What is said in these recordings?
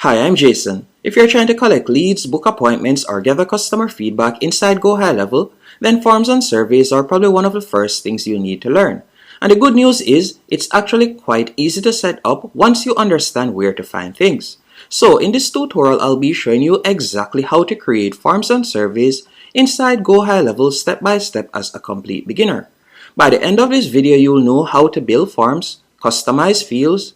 Hi, I'm Jason. If you're trying to collect leads, book appointments, or gather customer feedback inside GoHighLevel, then forms and surveys are probably one of the first things you need to learn. And the good news is, it's actually quite easy to set up once you understand where to find things. So in this tutorial, I'll be showing you exactly how to create forms and surveys inside GoHighLevel step by step as a complete beginner. By the end of this video, you'll know how to build forms, customize fields,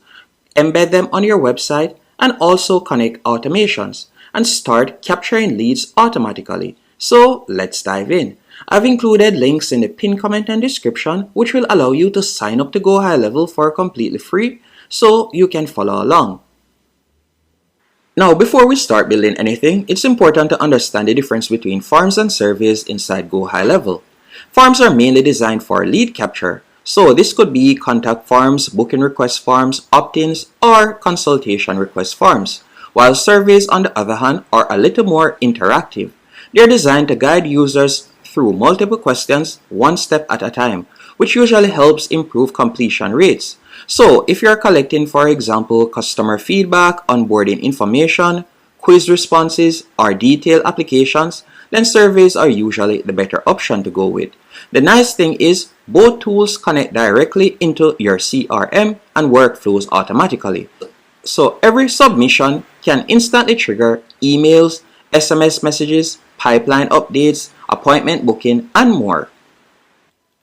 embed them on your website, and also connect automations and start capturing leads automatically. So let's dive in. I've included links in the pinned comment and description which will allow you to sign up to GoHighLevel for completely free so you can follow along. Now, before we start building anything, it's important to understand the difference between forms and surveys inside GoHighLevel. Forms are mainly designed for lead capture. So this could be contact forms, booking request forms, opt-ins, or consultation request forms, while surveys on the other hand are a little more interactive. They're designed to guide users through multiple questions one step at a time, which usually helps improve completion rates. So if you're collecting, for example, customer feedback, onboarding information, quiz responses, or detailed applications, then surveys are usually the better option to go with. The nice thing is both tools connect directly into your CRM and workflows automatically. So every submission can instantly trigger emails, SMS messages, pipeline updates, appointment booking, and more.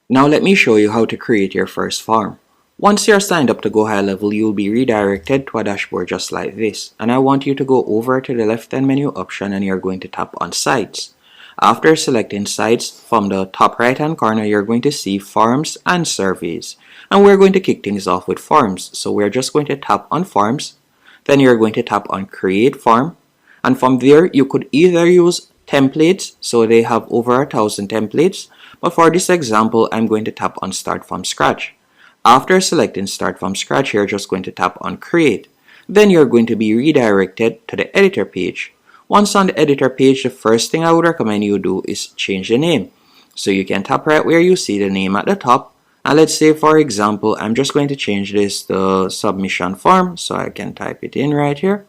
Now let me show you how to create your first form. Once you're signed up to GoHighLevel, you'll be redirected to a dashboard just like this. And I want you to go over to the left-hand menu option and you're going to tap on Sites. After selecting Sites, from the top right-hand corner, you're going to see Forms and Surveys. And we're going to kick things off with Forms. So we're just going to tap on Forms. Then you're going to tap on Create Form. And from there, you could either use templates. So they have over 1,000 templates. But for this example, I'm going to tap on Start from Scratch. After selecting Start from Scratch, you're just going to tap on Create. Then you're going to be redirected to the editor page. Once on the editor page, the first thing I would recommend you do is change the name. So you can tap right where you see the name at the top. And let's say, for example, I'm just going to change this to submission form. So I can type it in right here.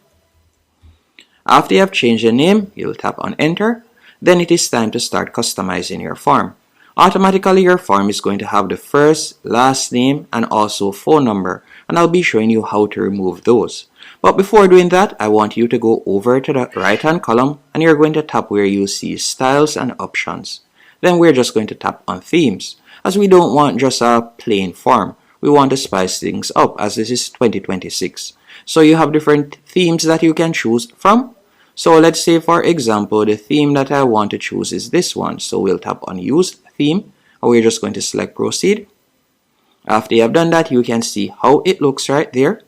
After you have changed the name, you'll tap on Enter. Then it is time to start customizing your form. Automatically, your form is going to have the first, last name, and also phone number. And I'll be showing you how to remove those. But before doing that, I want you to go over to the right-hand column and you're going to tap where you see Styles and Options. Then we're just going to tap on Themes, as we don't want just a plain form. We want to spice things up as this is 2026. So you have different themes that you can choose from. So let's say, for example, the theme that I want to choose is this one. So we'll tap on Use Theme and we're just going to select Proceed. After you have done that, you can see how it looks right there.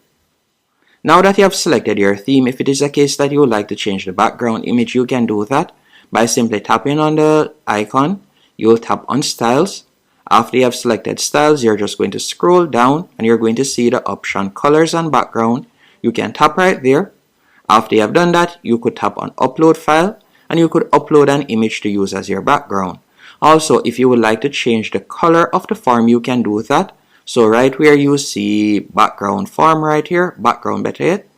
Now that you have selected your theme, if it is a case that you would like to change the background image, you can do that by simply tapping on the icon. You'll tap on Styles. After you have selected Styles, you're just going to scroll down and you're going to see the option Colors and Background. You can tap right there. After you have done that, you could tap on Upload File and you could upload an image to use as your background. Also, if you would like to change the color of the form, you can do that. So right where you see background form right here, background better yet,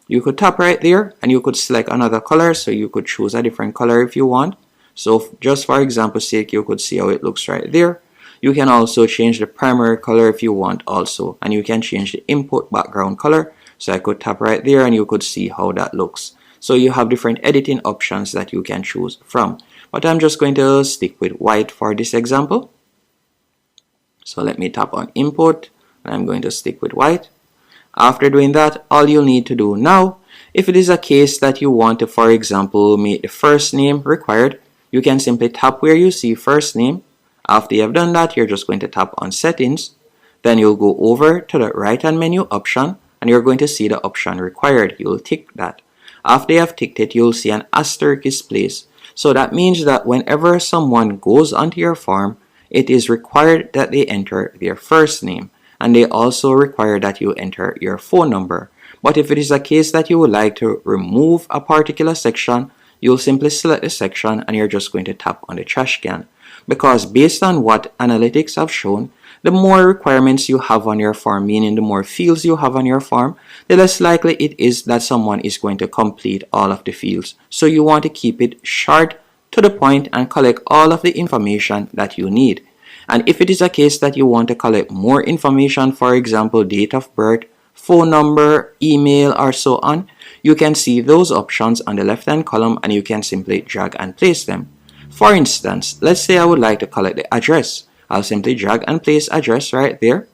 you could tap right there and you could select another color. So you could choose a different color if you want. So just for example's sake, you could see how it looks right there. You can also change the primary color if you want also. And you can change the input background color. So I could tap right there and you could see how that looks. So you have different editing options that you can choose from. But I'm just going to stick with white for this example. So let me tap on Import and I'm going to stick with white. After doing that, all you'll need to do now, if it is a case that you want to, for example, make the first name required, you can simply tap where you see first name. After you have done that, you're just going to tap on Settings. Then you'll go over to the right-hand menu option and you're going to see the option required. You'll tick that. After you have ticked it, you'll see an asterisk is placed. So that means that whenever someone goes onto your form, it is required that they enter their first name, and they also require that you enter your phone number. But if it is a case that you would like to remove a particular section, you'll simply select the section and you're just going to tap on the trash can. because based on what analytics have shown, the more requirements you have on your form, meaning the more fields you have on your form, the less likely it is that someone is going to complete all of the fields. So you want to keep it short, to the point, and collect all of the information that you need. And if it is a case that you want to collect more information, for example, date of birth, phone number, email, or so on, you can see those options on the left hand column and you can simply drag and place them. For instance, let's say I would like to collect the address. I'll simply drag and place address right there,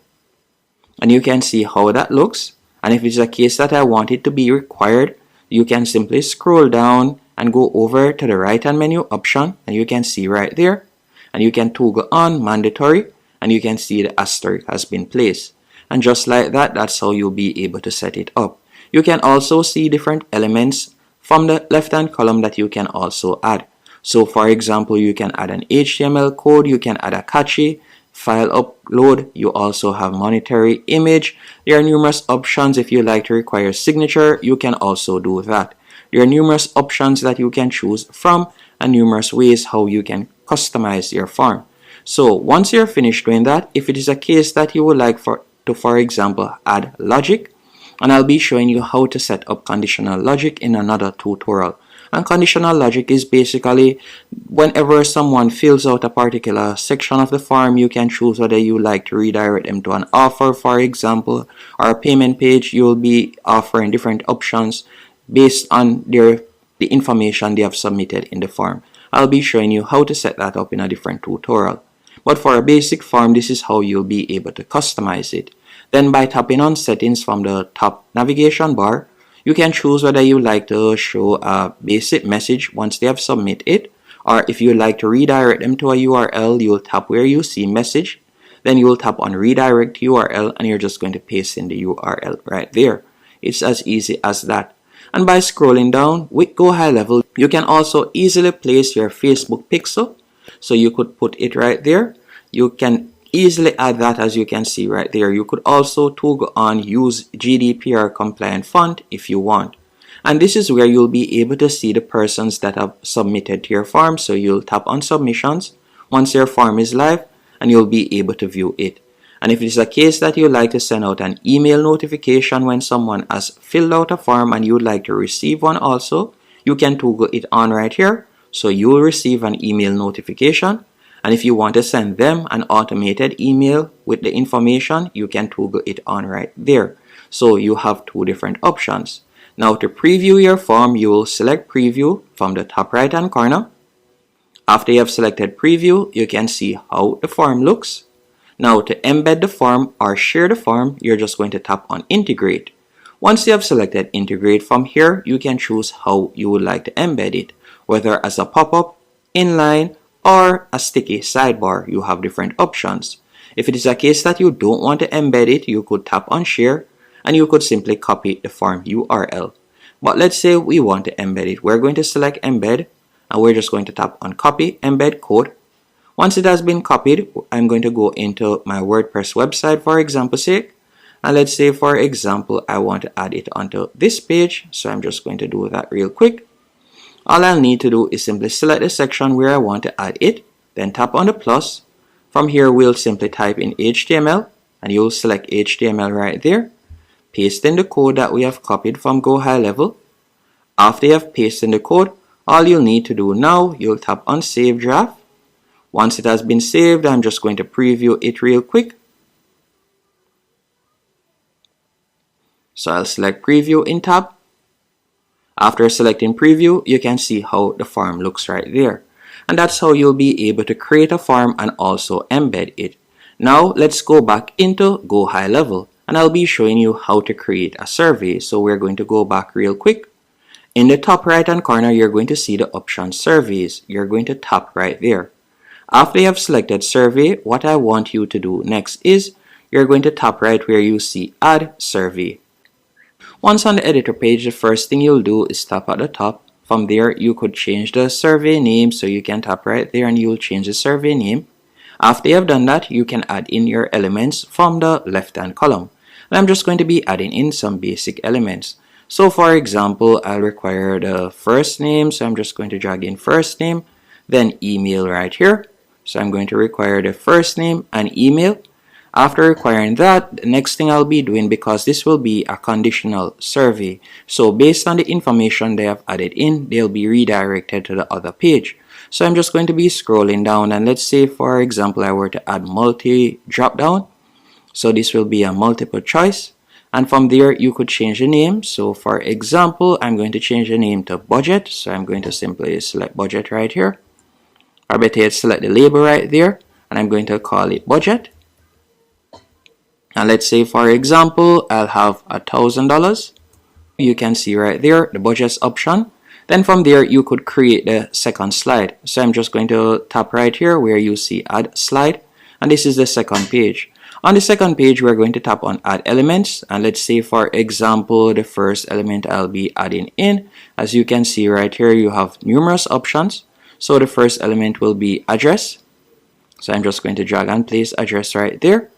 and you can see how that looks. And if it's a case that I want it to be required, you can simply scroll down and go over to the right hand menu option, and you can see right there, and you can toggle on mandatory, and you can see the asterisk has been placed. And just like that, that's how you'll be able to set it up. You can also see different elements from the left hand column that you can also add. So for example, you can add an HTML code, you can add a cache, file upload, you also have monetary image. There are numerous options. If you like to require signature, you can also do that. There are numerous options that you can choose from and numerous ways how you can customize your form. So once you're finished doing that, if it is a case that you would like to, for example, add logic, and I'll be showing you how to set up conditional logic in another tutorial. And conditional logic is basically whenever someone fills out a particular section of the form, you can choose whether you like to redirect them to an offer, for example, or a payment page. You'll be offering different options based on the information they have submitted in the form. I'll be showing you how to set that up in a different tutorial. But for a basic form, this is how you'll be able to customize it. Then by tapping on settings from the top navigation bar, you can choose whether you like to show a basic message once they have submitted it, or if you like to redirect them to a URL, you'll tap where you see message, then you'll tap on redirect URL, and you're just going to paste in the URL right there. It's as easy as that. And by scrolling down with GoHighLevel, you can also easily place your Facebook pixel. So you could put it right there. You can easily add that, as you can see right there. You could also toggle on use GDPR compliant font if you want. And this is where you'll be able to see the persons that have submitted to your form. So you'll tap on submissions once your form is live, and you'll be able to view it. And if it's a case that you like to send out an email notification when someone has filled out a form and you'd like to receive one also, you can toggle it on right here. So you'll receive an email notification. And if you want to send them an automated email with the information, you can toggle it on right there. So you have two different options. Now to preview your form, you will select preview from the top right hand corner. After you have selected preview, you can see how the form looks. Now to embed the form or share the form, you're just going to tap on integrate. Once you have selected integrate, from here, you can choose how you would like to embed it, whether as a pop-up, inline, or a sticky sidebar. You have different options. If it is a case that you don't want to embed it, you could tap on share and you could simply copy the form URL. But let's say we want to embed it. We're going to select embed and we're just going to tap on copy embed code. Once it has been copied, I'm going to go into my WordPress website for example's sake. And let's say, for example, I want to add it onto this page. So I'm just going to do that real quick. All I'll need to do is simply select the section where I want to add it, then tap on the plus. From here, we'll simply type in HTML, and you'll select HTML right there. Paste in the code that we have copied from GoHighLevel. After you have pasted in the code, all you'll need to do now, you'll tap on Save Draft. Once it has been saved, I'm just going to preview it real quick. So I'll select Preview in tab. After selecting preview, you can see how the form looks right there. And that's how you'll be able to create a form and also embed it. Now let's go back into GoHighLevel and I'll be showing you how to create a survey. So we're going to go back real quick. In the top right hand corner, you're going to see the option surveys. You're going to tap right there. After you have selected survey, what I want you to do next is you're going to tap right where you see add survey. Once on the editor page, the first thing you'll do is tap at the top. From there, you could change the survey name, so you can tap right there and you'll change the survey name. After you have done that, you can add in your elements from the left hand column. And I'm just going to be adding in some basic elements. So for example, I'll require the first name, so I'm just going to drag in first name, then email right here. So I'm going to require the first name and email. After requiring that, the next thing I'll be doing, because this will be a conditional survey, so based on the information they have added in, they'll be redirected to the other page. So I'm just going to be scrolling down, and let's say for example I were to add multi drop down. So this will be a multiple choice, and from there you could change the name. So for example, I'm going to change the name to budget. So I'm going to simply select budget right here, or better yet, select the label right there, and I'm going to call it budget. And let's say for example I'll have $1,000. You can see right there the budget option. Then from there you could create the second slide. So I'm just going to tap right here where you see add slide, and this is the second page. On the second page we're going to tap on add elements, and let's say for example the first element I'll be adding in. As you can see right here, you have numerous options. So the first element will be address. So I'm just going to drag and place address right there.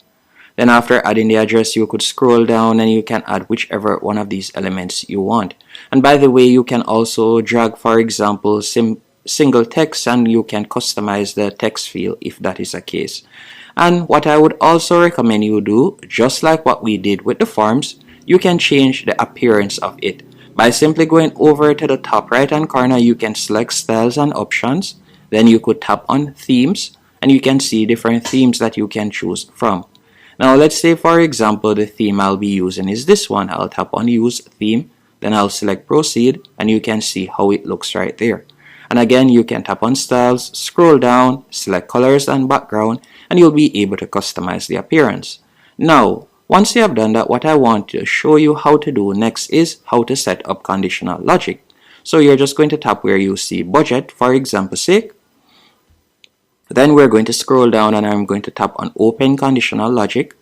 Then after adding the address, you could scroll down and you can add whichever one of these elements you want. And by the way, you can also drag, for example, single text, and you can customize the text field if that is the case. And what I would also recommend you do, just like what we did with the forms, you can change the appearance of it. By simply going over to the top right hand corner, you can select styles and options. Then you could tap on themes, and you can see different themes that you can choose from. Now let's say for example the theme I'll be using is this one. I'll tap on use theme, then I'll select proceed, and you can see how it looks right there. And again, you can tap on styles, scroll down, select colors and background, and you'll be able to customize the appearance. Now once you have done that, what I want to show you how to do next is how to set up conditional logic. So you're just going to tap where you see budget, for example sake. Then we're going to scroll down and I'm going to tap on open conditional logic.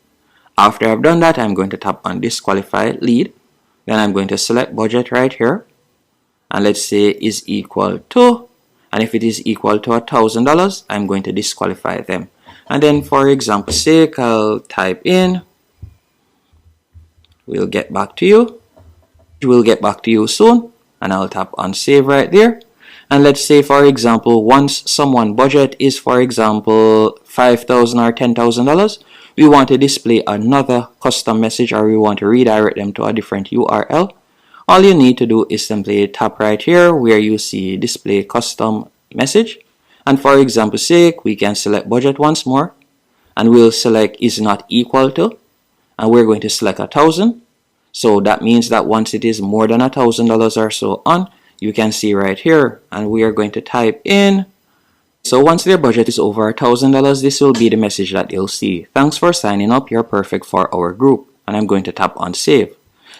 After I've done that, I'm going to tap on disqualify lead. Then I'm going to select budget right here, and let's say is equal to, and if it is equal to $1,000, I'm going to disqualify them. And then for example sake, I'll type in we'll get back to you. We'll get back to you soon, and I'll tap on save right there. And let's say for example once someone budget is for example $5,000 or $10,000, we want to display another custom message, or we want to redirect them to a different URL. All you need to do is simply tap right here where you see display custom message, and for example sake we can select budget once more, and we'll select is not equal to, and we're going to select 1,000. So that means that once it is more than $1,000 or so on, you can see right here, and we are going to type in. So once their budget is over $1,000, this will be the message that they'll see. Thanks for signing up, you're perfect for our group. And I'm going to tap on save.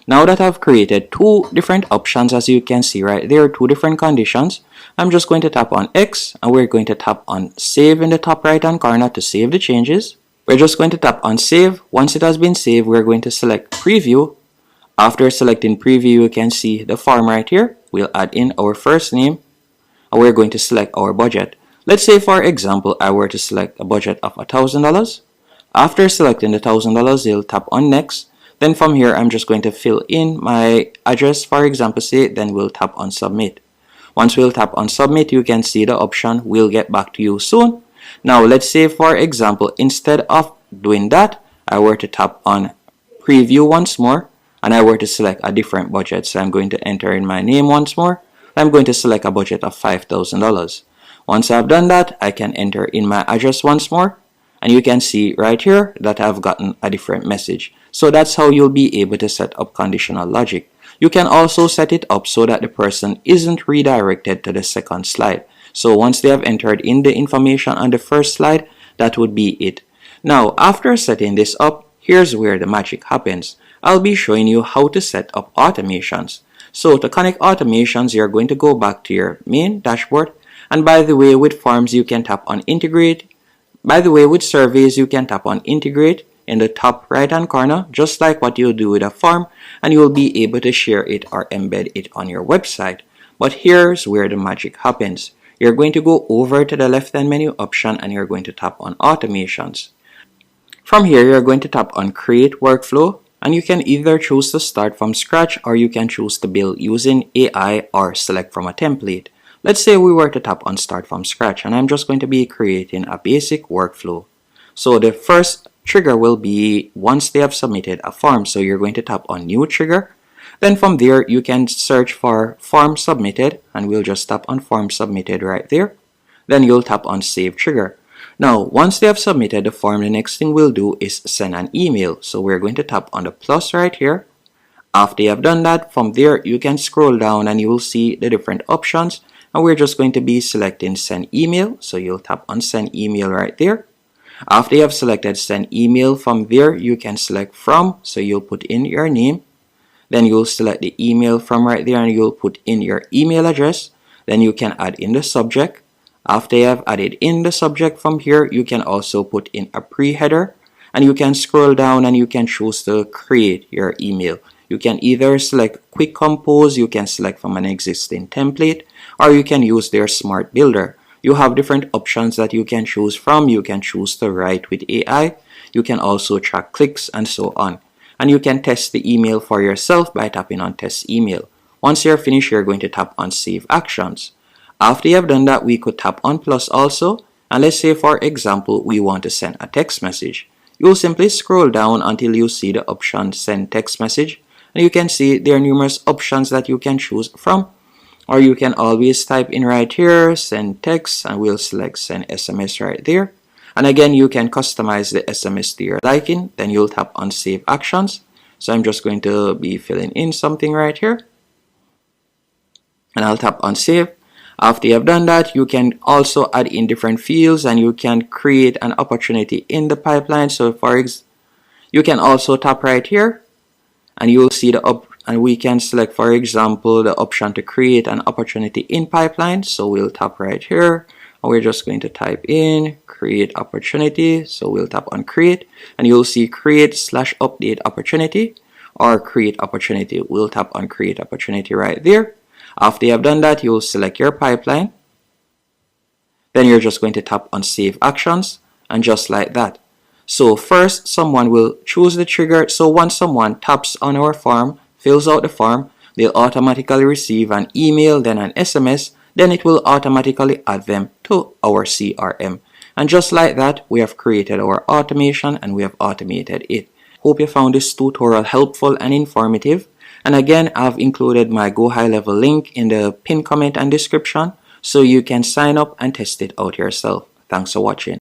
Now that I've created two different options, as you can see right there, two different conditions, I'm just going to tap on X, and we're going to tap on save in the top right hand corner to save the changes. We're just going to tap on save. Once it has been saved, we're going to select preview. After selecting preview, you can see the form right here. We'll add in our first name, and we're going to select our budget. Let's say for example I were to select a budget of $1,000. After selecting the $1,000, you'll tap on next. Then from here I'm just going to fill in my address, for example say, then we'll tap on submit. Once we'll tap on submit, you can see the option we'll get back to you soon. Now let's say for example instead of doing that, I were to tap on preview once more, and I were to select a different budget. So I'm going to enter in my name once more. I'm going to select a budget of $5,000. Once I've done that, I can enter in my address once more, and you can see right here that I've gotten a different message. So that's how you'll be able to set up conditional logic. You can also set it up so that the person isn't redirected to the second slide. So once they have entered in the information on the first slide, that would be it. Now after setting this up, here's where the magic happens. I'll be showing you how to set up automations. So to connect automations, you're going to go back to your main dashboard. And by the way, with forms, you can tap on integrate. By the way, with surveys, you can tap on integrate in the top right hand corner, just like what you'll do with a form, and you'll be able to share it or embed it on your website. But here's where the magic happens. You're going to go over to the left hand menu option, and you're going to tap on automations. From here, you're going to tap on create workflow, and you can either choose to start from scratch, or you can choose to build using AI or select from a template. Let's say we were to tap on Start from Scratch, and I'm just going to be creating a basic workflow. So the first trigger will be once they have submitted a form. So you're going to tap on New Trigger. Then from there, you can search for Form Submitted, and we'll just tap on Form Submitted right there. Then you'll tap on Save Trigger. Now, once they have submitted the form, the next thing we'll do is send an email. So we're going to tap on the plus right here. After you have done that, from there, you can scroll down and you will see the different options. And we're just going to be selecting Send Email. So you'll tap on Send Email right there. After you have selected Send Email, from there, you can select From. So you'll put in your name. Then you'll select the email from right there and you'll put in your email address. Then you can add in the subject. After you have added in the subject from here, you can also put in a pre-header. And you can scroll down and you can choose to create your email. You can either select Quick Compose, you can select from an existing template, or you can use their Smart Builder. You have different options that you can choose from. You can choose to write with AI. You can also track clicks and so on. And you can test the email for yourself by tapping on Test Email. Once you're finished, you're going to tap on Save Actions. After you have done that, we could tap on plus also. And let's say, for example, we want to send a text message. You'll simply scroll down until you see the option Send Text Message. And you can see there are numerous options that you can choose from. Or you can always type in right here, Send Text, and we'll select Send SMS right there. And again, you can customize the SMS to your liking. Then you'll tap on Save Actions. So I'm just going to be filling in something right here. And I'll tap on Save. After you have done that, you can also add in different fields and you can create an opportunity in the pipeline. So you can also tap right here and you will see and we can select, for example, the option to create an opportunity in pipeline. So we'll tap right here and we're just going to type in create opportunity. So we'll tap on create and you'll see create/update opportunity or create opportunity. We'll tap on create opportunity right there. After you have done that, you'll select your pipeline. Then you're just going to tap on Save Actions and just like that. So first, someone will choose the trigger. So once someone taps on our form, fills out the form, they'll automatically receive an email, then an SMS, then it will automatically add them to our CRM. And just like that, we have created our automation and we have automated it. Hope you found this tutorial helpful and informative. And again, I've included my GoHighLevel link in the pinned comment and description so you can sign up and test it out yourself. Thanks for watching.